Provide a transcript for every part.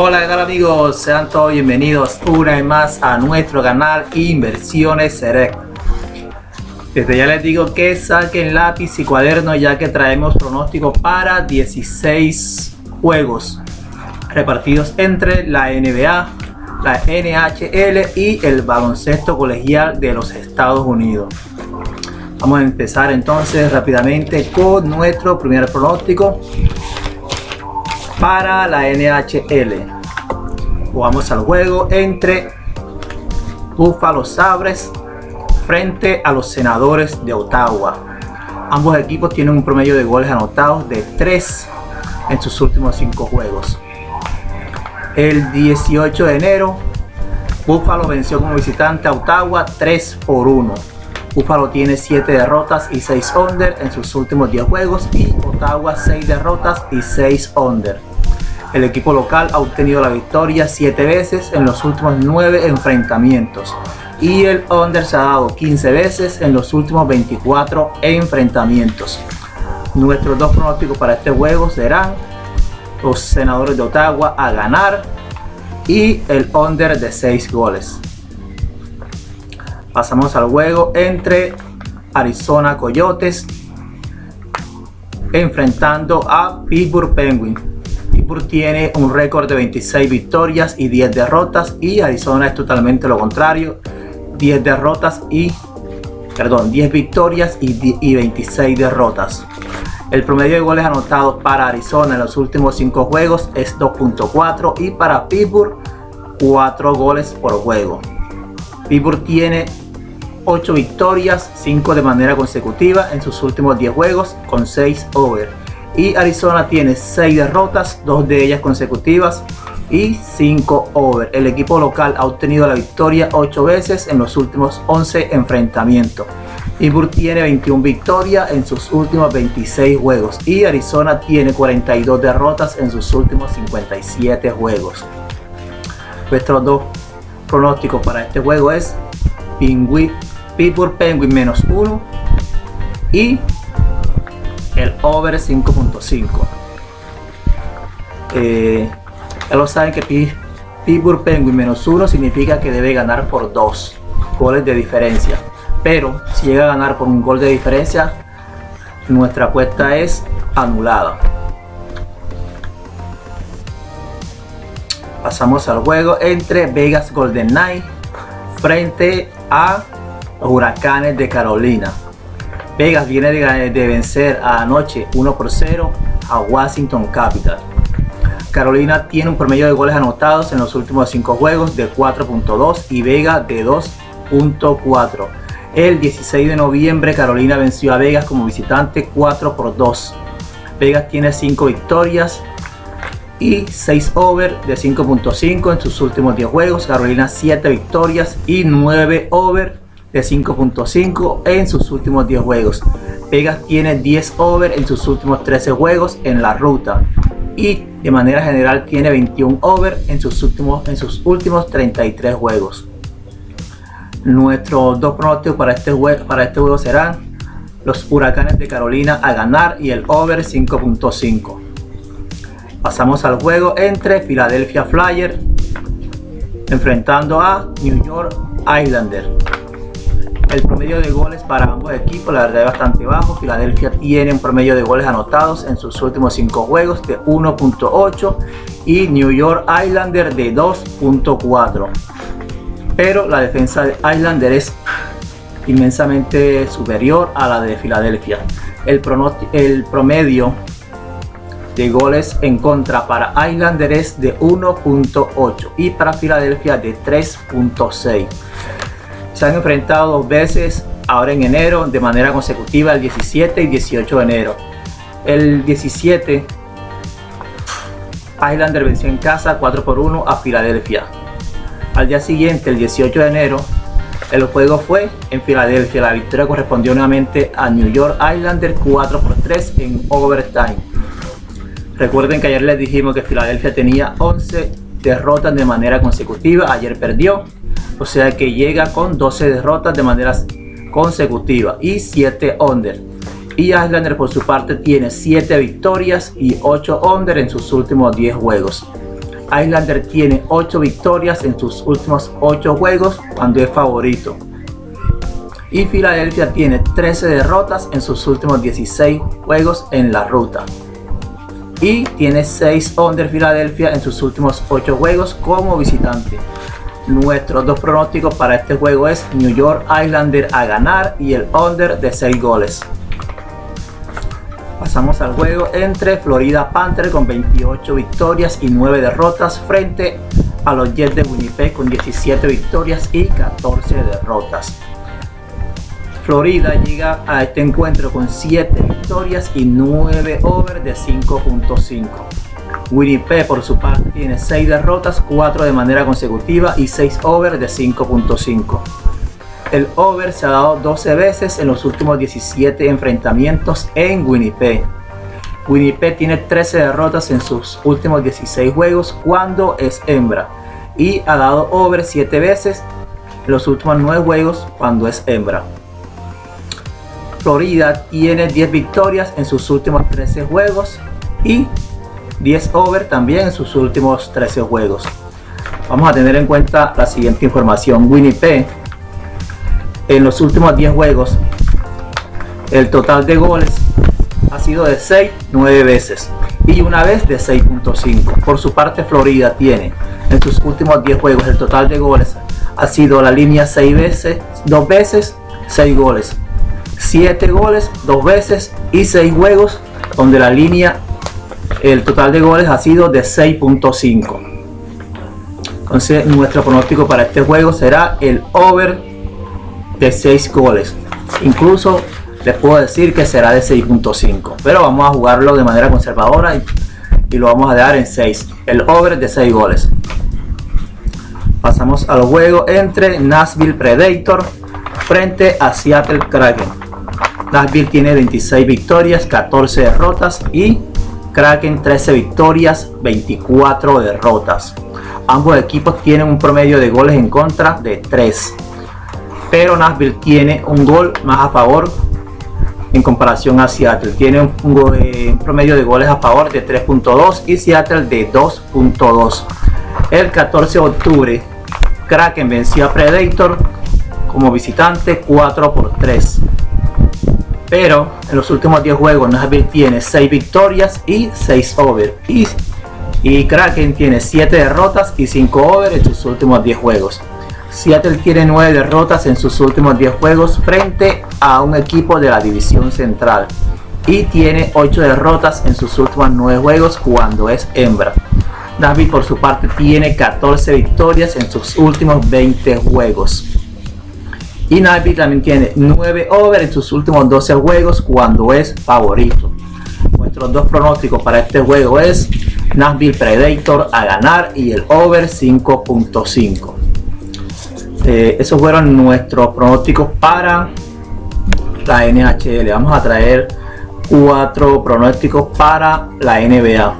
Hola, ¿qué tal amigos? Sean todos bienvenidos una vez más a nuestro canal Inversiones Select. Desde ya les digo que saquen lápiz y cuaderno, ya que traemos pronósticos para 16 juegos repartidos entre la NBA, la NHL y el baloncesto colegial de los Estados Unidos. Vamos a empezar entonces rápidamente con nuestro primer pronóstico para la NHL. Vamos al juego entre Buffalo Sabres frente a los Senadores de Ottawa. Ambos equipos tienen un promedio de goles anotados de 3 en sus últimos 5 juegos. El 18 de enero, Buffalo venció como visitante a Ottawa 3-1. Buffalo tiene 7 derrotas y 6 under en sus últimos 10 juegos y Ottawa 6 derrotas y 6 under. El equipo local ha obtenido la victoria 7 veces en los últimos 9 enfrentamientos y el under se ha dado 15 veces en los últimos 24 enfrentamientos. Nuestros dos pronósticos para este juego serán los Senadores de Ottawa a ganar y el under de 6 goles. Pasamos al juego entre Arizona Coyotes enfrentando a Pittsburgh Penguins. Pittsburgh tiene un récord de 26 victorias y 10 derrotas y Arizona es totalmente lo contrario, 10 victorias y 26 derrotas. El promedio de goles anotados para Arizona en los últimos 5 juegos es 2.4 y para Pittsburgh 4 goles por juego. Pittsburgh tiene 8 victorias, 5 de manera consecutiva en sus últimos 10 juegos con 6 over. Y Arizona tiene 6 derrotas, 2 de ellas consecutivas y 5 over. El equipo local ha obtenido la victoria 8 veces en los últimos 11 enfrentamientos. Pittsburgh tiene 21 victorias en sus últimos 26 juegos y Arizona tiene 42 derrotas en sus últimos 57 juegos. Nuestros dos pronósticos para este juego es Pittsburgh Penguins -1 y el over 5.5. Ya lo saben que Pittsburgh Penguins -1 significa que debe ganar por 2 goles de diferencia, pero si llega a ganar por un gol de diferencia, nuestra apuesta es anulada. Pasamos al juego entre Vegas Golden Knights frente a los Huracanes de Carolina. Vegas viene de vencer anoche 1-0 a Washington Capitals. Carolina tiene un promedio de goles anotados en los últimos 5 juegos de 4.2 y Vegas de 2.4. El 16 de noviembre Carolina venció a Vegas como visitante 4-2. Vegas tiene 5 victorias y 6 over de 5.5 en sus últimos 10 juegos. Carolina 7 victorias y 9 over de 5.5 en sus últimos 10 juegos. Vegas tiene 10 over en sus últimos 13 juegos en la ruta y de manera general tiene 21 over en sus últimos 33 juegos. Nuestros dos pronósticos para este juego serán los Huracanes de Carolina a ganar y el over 5.5. Pasamos al juego entre Philadelphia Flyers enfrentando a New York Islanders. El promedio de goles para ambos equipos la verdad es bastante bajo. Philadelphia tiene un promedio de goles anotados en sus últimos 5 juegos de 1.8 y New York Islanders de 2.4. Pero la defensa de Islanders es inmensamente superior a la de Philadelphia. El promedio de goles en contra para Islanders es de 1.8 y para Philadelphia de 3.6. Se han enfrentado 2 veces ahora en enero de manera consecutiva, el 17 y 18 de enero. El 17 Islanders venció en casa 4-1 a Filadelfia. Al día siguiente, el 18 de enero, el juego fue en Filadelfia. La victoria correspondió nuevamente a New York Islanders 4-3 en overtime. Recuerden que ayer les dijimos que Filadelfia tenía 11 derrotas de manera consecutiva. Ayer perdió. O sea que llega con 12 derrotas de manera consecutiva y 7 under. Y Islanders por su parte tiene 7 victorias y 8 under en sus últimos 10 juegos. Islander tiene 8 victorias en sus últimos 8 juegos cuando es favorito. Y Filadelfia tiene 13 derrotas en sus últimos 16 juegos en la ruta. Y tiene 6 under Filadelfia en sus últimos 8 juegos como visitante. Nuestros dos pronósticos para este juego es New York Islander a ganar y el under de 6 goles. Pasamos al juego entre Florida Panthers con 28 victorias y 9 derrotas frente a los Jets de Winnipeg con 17 victorias y 14 derrotas. Florida llega a este encuentro con 7 victorias y 9 over de 5.5. Winnipeg por su parte tiene 6 derrotas, 4 de manera consecutiva y 6 over de 5.5. El over se ha dado 12 veces en los últimos 17 enfrentamientos en Winnipeg. Winnipeg tiene 13 derrotas en sus últimos 16 juegos cuando es hembra y ha dado over 7 veces en los últimos 9 juegos cuando es hembra. Florida tiene 10 victorias en sus últimos 13 juegos y 10 over también en sus últimos 13 juegos. Vamos a tener en cuenta la siguiente información. Winnipeg en los últimos 10 juegos el total de goles ha sido de 6 9 veces y una vez de 6.5. Por su parte Florida tiene en sus últimos 10 juegos el total de goles ha sido la línea 6 veces, 2 veces, 6 goles. 7 goles 2 veces y 6 juegos donde la línea el total de goles ha sido de 6.5. Entonces nuestro pronóstico para este juego será el over de 6 goles. Incluso les puedo decir que será de 6.5, pero vamos a jugarlo de manera conservadora y lo vamos a dejar en 6, el over de 6 goles. Pasamos al juego entre Nashville Predator frente a Seattle Kraken. Nashville tiene 26 victorias, 14 derrotas y Kraken 13 victorias, 24 derrotas. Ambos equipos tienen un promedio de goles en contra de 3, pero Nashville tiene un gol más a favor en comparación a Seattle. Tiene un promedio de goles a favor de 3.2 y Seattle de 2.2. El 14 de octubre Kraken venció a Predator como visitante 4-3. Pero en los últimos 10 juegos Nashville tiene 6 victorias y 6 over. Y Kraken tiene 7 derrotas y 5 over en sus últimos 10 juegos. Seattle tiene 9 derrotas en sus últimos 10 juegos frente a un equipo de la división central. Y tiene 8 derrotas en sus últimos 9 juegos cuando es hembra. Nashville por su parte tiene 14 victorias en sus últimos 20 juegos. Y Nashville también tiene 9 over en sus últimos 12 juegos cuando es favorito. Nuestros dos pronósticos para este juego es Nashville Predator a ganar y el over 5.5. Esos fueron nuestros pronósticos para la NHL. Vamos a traer 4 pronósticos para la NBA.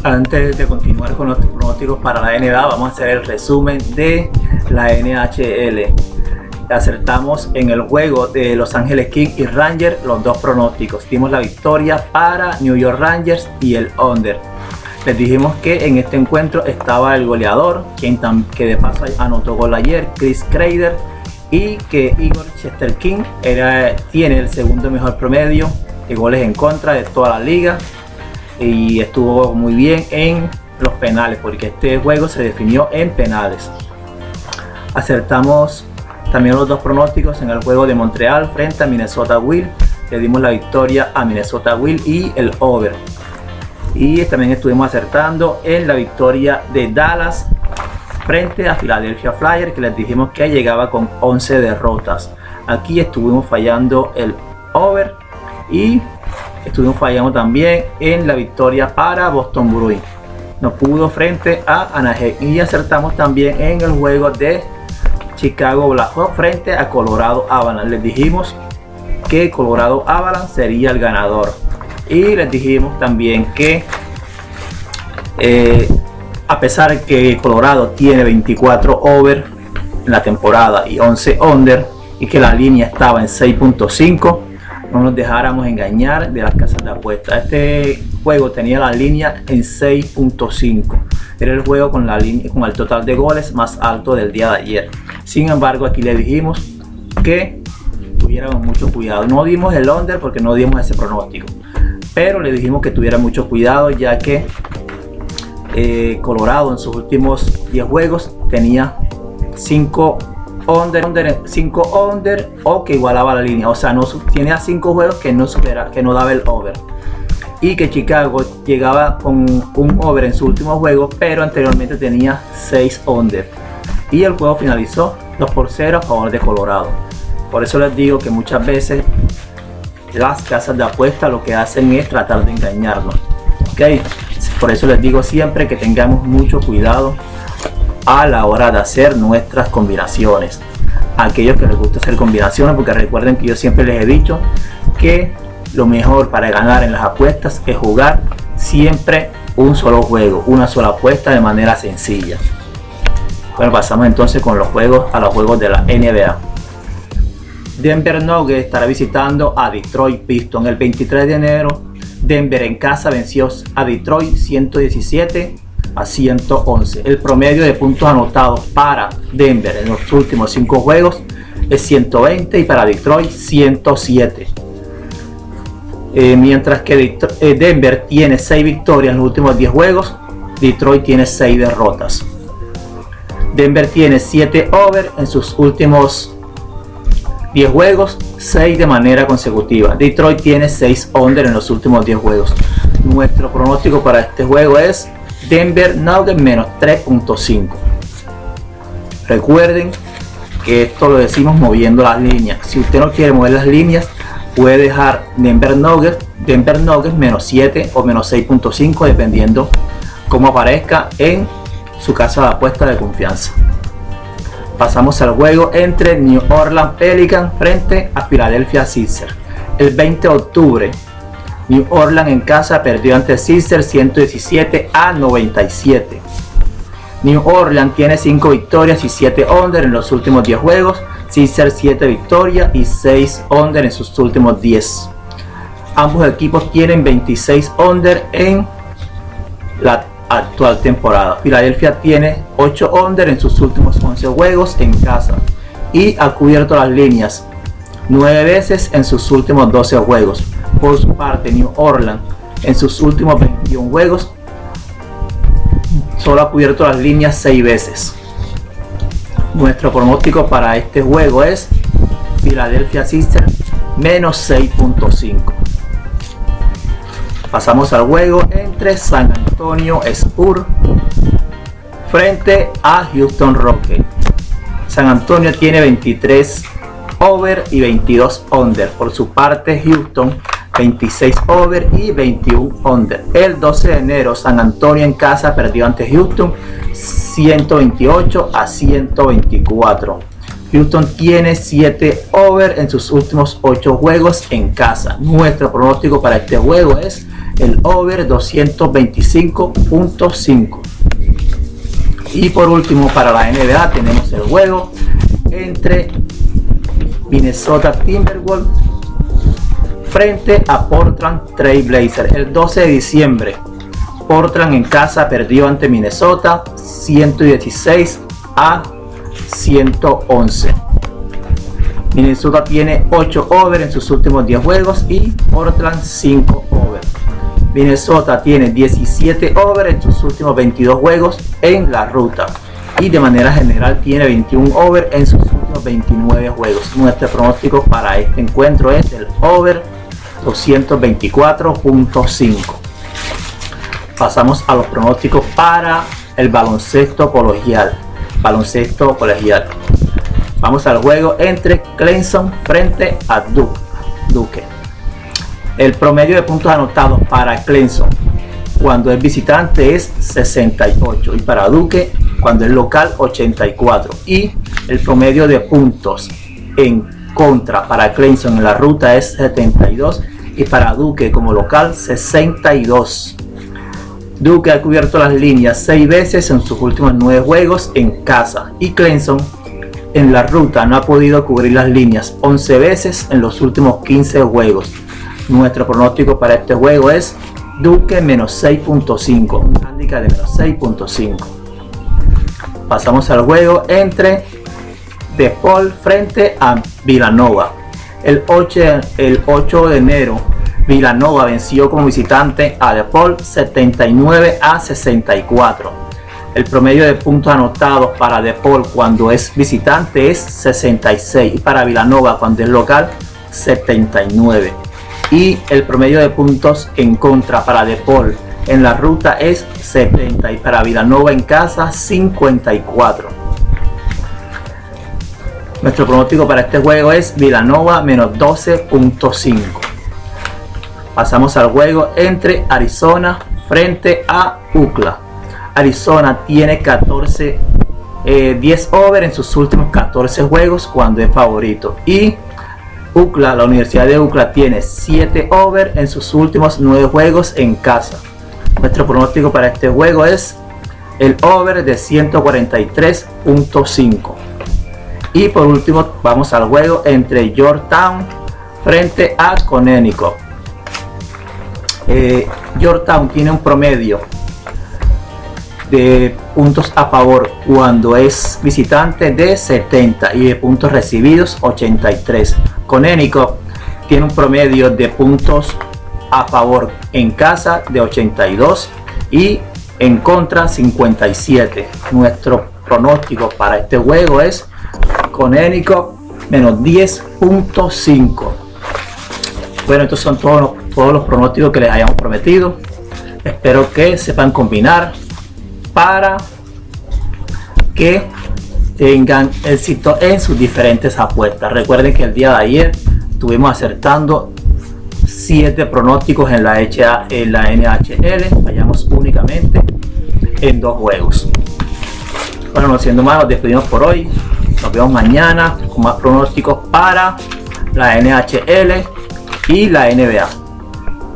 Antes de continuar con los pronósticos para la NBA, vamos a hacer el resumen de la NHL. Acertamos en el juego de Los Ángeles Kings y Rangers los dos pronósticos. Dimos la victoria para New York Rangers y el under. Les dijimos que en este encuentro estaba el goleador, que de paso anotó gol ayer, Chris Kreider, y que Igor Shesterkin tiene el segundo mejor promedio de goles en contra de toda la liga y estuvo muy bien en los penales porque este juego se definió en penales. Acertamos también los dos pronósticos en el juego de Montreal frente a Minnesota Wild. Le dimos la victoria a Minnesota Wild y el over. Y también estuvimos acertando en la victoria de Dallas frente a Philadelphia Flyers, que les dijimos que llegaba con 11 derrotas. Aquí estuvimos fallando el over y estuvimos fallando también en la victoria para Boston Bruins. No pudo frente a Anaheim. Y acertamos también en el juego de Chicago Blackhawks frente a Colorado Avalanche. Les dijimos que Colorado Avalanche sería el ganador. Y les dijimos también que a pesar de que Colorado tiene 24 over en la temporada y 11 under y que la línea estaba en 6.5, no nos dejáramos engañar de las casas de apuestas. Este juego tenía la línea en 6.5 era el juego con el total de goles más alto del día de ayer. Sin embargo, aquí le dijimos que tuviéramos mucho cuidado. No dimos el under porque no dimos ese pronóstico, pero le dijimos que tuviera mucho cuidado, ya que Colorado en sus últimos 10 juegos tenía 5 under o que igualaba la línea. O sea, tenía 5 juegos que no daba el over, y que Chicago llegaba con un over en su último juego, pero anteriormente tenía 6 under, y el juego finalizó 2-0 a favor de Colorado. Por eso les digo que muchas veces las casas de apuesta lo que hacen es tratar de engañarnos, ¿ok? Por eso les digo siempre que tengamos mucho cuidado a la hora de hacer nuestras combinaciones. Aquellos que les gusta hacer combinaciones, porque recuerden que yo siempre les he dicho que lo mejor para ganar en las apuestas es jugar siempre un solo juego, una sola apuesta de manera sencilla. Bueno, pasamos entonces con los juegos de la NBA. Denver Nuggets estará visitando a Detroit Pistons el 23 de enero. Denver en casa venció a Detroit 117-111. El promedio de puntos anotados para Denver en los últimos 5 juegos es 120 y para Detroit 107. Mientras que Denver tiene 6 victorias en los últimos 10 juegos, Detroit tiene 6 derrotas. Denver tiene 7 over en sus últimos 10 juegos, 6 de manera consecutiva. Detroit tiene 6 under en los últimos 10 juegos. Nuestro pronóstico para este juego es Denver Nuggets menos 3.5. Recuerden que esto lo decimos moviendo las líneas. Si usted no quiere mover las líneas, puede dejar Denver Nuggets menos 7 o menos 6.5, dependiendo cómo aparezca en su casa de apuesta de confianza. Pasamos al juego entre New Orleans Pelicans frente a Philadelphia Sixers. El 20 de octubre, New Orleans en casa perdió ante Sixers 117-97. New Orleans tiene 5 victorias y 7 under en los últimos 10 juegos. Sixers 7 victorias y 6 under en sus últimos 10. Ambos equipos tienen 26 under en la actual temporada. Philadelphia tiene 8 under en sus últimos 11 juegos en casa y ha cubierto las líneas 9 veces en sus últimos 12 juegos. Por su parte, New Orleans en sus últimos 21 juegos solo ha cubierto las líneas 6 veces. Nuestro pronóstico para este juego es Philadelphia Sixers menos 6.5. Pasamos al juego entre San Antonio Spurs frente a Houston Rockets. San Antonio tiene 23 over y 22 under. Por su parte, Houston 26 over y 21 under. El 12 de enero, San Antonio en casa perdió ante Houston 128-124. Houston tiene 7 over en sus últimos 8 juegos en casa. Nuestro pronóstico para este juego es el over 225.5. Y por último, para la NBA tenemos el juego entre Minnesota Timberwolves frente a Portland Trail Blazers. El 12 de diciembre, Portland en casa perdió ante Minnesota 116-111. Minnesota tiene 8 over en sus últimos 10 juegos y Portland 5 over. Minnesota tiene 17 over en sus últimos 22 juegos en la ruta y de manera general tiene 21 over en sus últimos 29 juegos. Nuestro pronóstico para este encuentro es el over 224.5. Pasamos a los pronósticos para el baloncesto colegial. Vamos al juego entre Clemson frente a Duke. El promedio de puntos anotados para Clemson cuando es visitante es 68 y para Duke cuando es local 84. Y el promedio de puntos en contra para Clemson en la ruta es 72 y para Duke como local 62. Duke ha cubierto las líneas 6 veces en sus últimos 9 juegos en casa y Clemson en la ruta no ha podido cubrir las líneas 11 veces en los últimos 15 juegos. Nuestro pronóstico para este juego es Duque menos 6.5, un handicap de menos 6.5. Pasamos al juego entre DePaul frente a Villanova. El 8 de enero Villanova venció como visitante a DePaul 79-64. El promedio de puntos anotados para DePaul cuando es visitante es 66 y para Villanova cuando es local 79. Y el promedio de puntos en contra para DePaul en la ruta es 70 y para Villanova en casa 54. Nuestro pronóstico para este juego es Villanova menos 12.5. Pasamos al juego entre Arizona frente a UCLA. Arizona tiene 10 over en sus últimos 14 juegos cuando es favorito. Y UCLA, la Universidad de UCLA, tiene 7 over en sus últimos 9 juegos en casa. Nuestro pronóstico para este juego es el over de 143.5. Y por último vamos al juego entre Georgetown frente a Connecticut. Georgetown tiene un promedio de puntos a favor cuando es visitante de 70 y de puntos recibidos 83. Connecticut tiene un promedio de puntos a favor en casa de 82 y en contra 57. Nuestro pronóstico para este juego es Connecticut menos 10.5. Bueno, estos son todos los pronósticos que les hayamos prometido. Espero que sepan combinar para que tengan éxito en sus diferentes apuestas. Recuerden que el día de ayer estuvimos acertando 7 pronósticos en la NHL. Fallamos únicamente en 2 juegos. Bueno, no siendo más, nos despedimos por hoy. Nos vemos mañana con más pronósticos para la NHL y la NBA.